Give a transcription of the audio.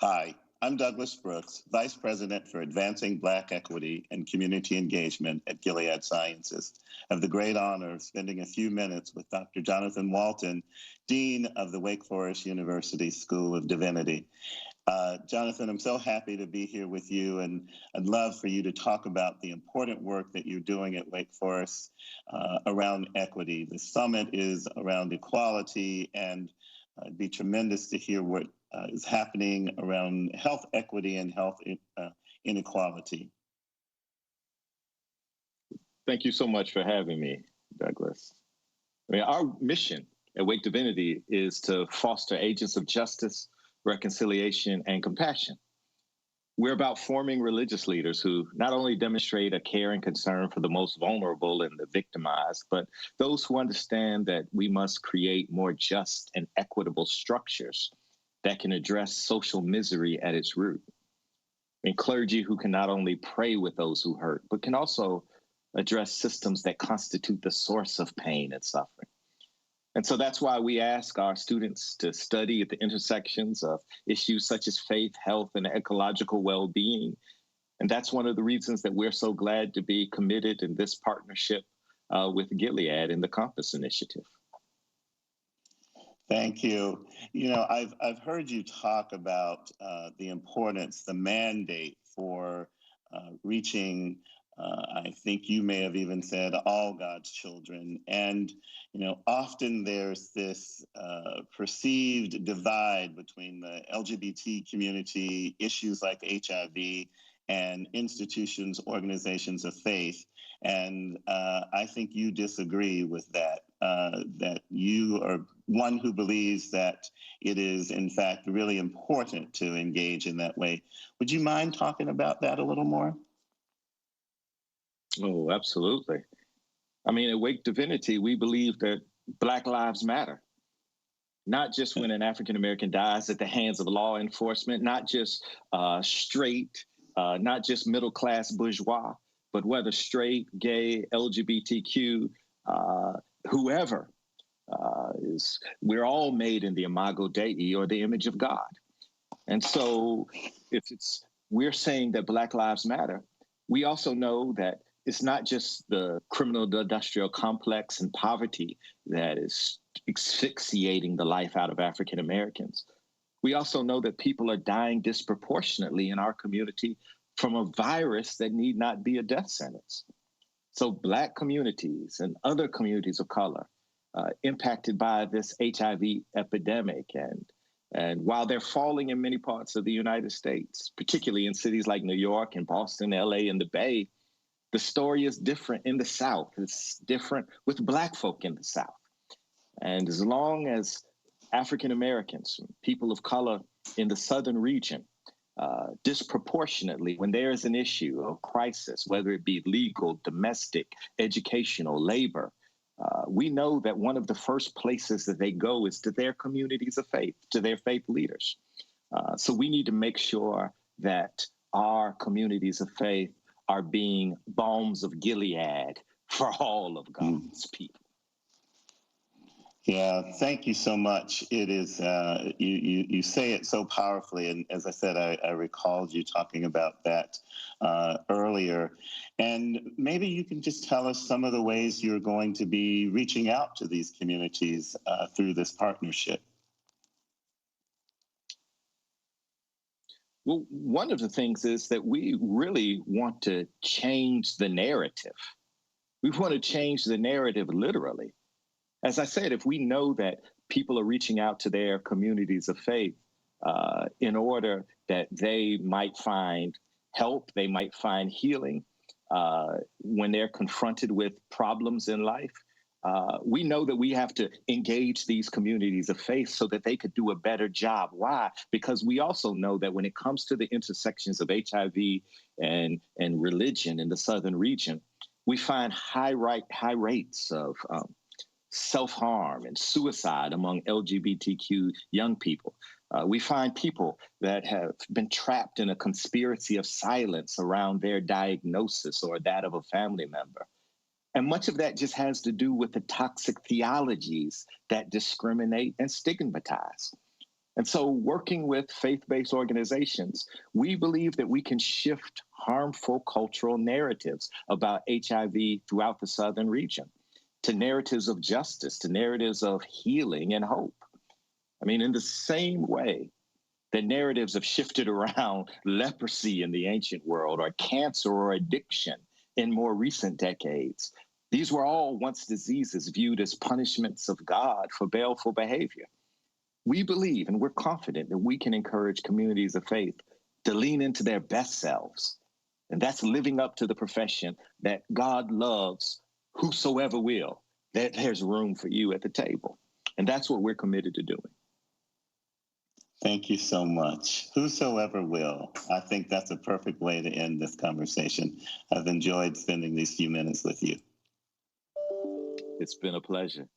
Hi, I'm Douglas Brooks, Vice President for Advancing Black Equity and Community Engagement at Gilead Sciences. I have the great honor of spending a few minutes with Dr. Jonathan Walton, Dean of the Wake Forest University School of Divinity. Jonathan, I'm so happy to be here with you, and I'd love for you to talk about the important work that you're doing at Wake Forest around equity. The summit is around equality, and it'd be tremendous to hear what is happening around health equity and health inequality. Thank you so much for having me, Douglas. Our mission at Wake Divinity is to foster agents of justice, reconciliation, and compassion. We're about forming religious leaders who not only demonstrate a care and concern for the most vulnerable and the victimized, but those who understand that we must create more just and equitable structures that can address social misery at its root. Clergy who can not only pray with those who hurt, but can also address systems that constitute the source of pain and suffering. And so that's why we ask our students to study at the intersections of issues such as faith, health, and ecological well-being. And that's one of the reasons that we're so glad to be committed in this partnership with Gilead in the Compass Initiative. Thank you. You know, I've heard you talk about the importance, the mandate for reaching I think you may have even said all God's children. And, you know, often there's this perceived divide between the LGBT community, issues like HIV, and institutions, organizations of faith. And I think you disagree with that, that you are one who believes that it is, in fact, really important to engage in that way. Would you mind talking about that a little more? Oh, absolutely. I mean, at Wake Divinity, we believe that Black lives matter, not just when an African-American dies at the hands of law enforcement, not just straight, not just middle-class bourgeois, but whether straight, gay, LGBTQ, whoever we're all made in the imago Dei, or the image of God. And so we're saying that Black lives matter, we also know that it's not just the criminal industrial complex and poverty that is asphyxiating the life out of African Americans. We also know that people are dying disproportionately in our community from a virus that need not be a death sentence. So Black communities and other communities of color impacted by this HIV epidemic, and while they're falling in many parts of the United States, particularly in cities like New York and Boston, LA, and the Bay, the story is different in the South. It's different with Black folk in the South. And as long as African Americans, people of color in the Southern region, disproportionately, when there is an issue or crisis, whether it be legal, domestic, educational, labor, we know that one of the first places that they go is to their communities of faith, to their faith leaders. So we need to make sure that our communities of faith are being balms of Gilead for all of God's people. Yeah, thank you so much. It is, you say it so powerfully. And as I said, I recalled you talking about that earlier. And maybe you can just tell us some of the ways you're going to be reaching out to these communities through this partnership. Well, one of the things is that we really want to change the narrative. We want to change the narrative literally. As I said, if we know that people are reaching out to their communities of faith in order that they might find help, they might find healing when they're confronted with problems in life, we know that we have to engage these communities of faith so that they could do a better job. Why? Because we also know that when it comes to the intersections of HIV and religion in the Southern region, we find high rates of self-harm and suicide among LGBTQ young people. We find people that have been trapped in a conspiracy of silence around their diagnosis or that of a family member. And much of that just has to do with the toxic theologies that discriminate and stigmatize. And so, working with faith-based organizations, we believe that we can shift harmful cultural narratives about HIV throughout the southern region to narratives of justice, to narratives of healing and hope. I mean, in the same way that narratives have shifted around leprosy in the ancient world, or cancer or addiction in more recent decades, these were all once diseases viewed as punishments of God for baleful behavior. We believe and we're confident that we can encourage communities of faith to lean into their best selves. And that's living up to the profession that God loves whosoever will, that there's room for you at the table. And that's what we're committed to doing. Thank you so much. Whosoever will. I think that's a perfect way to end this conversation. I've enjoyed spending these few minutes with you. It's been a pleasure.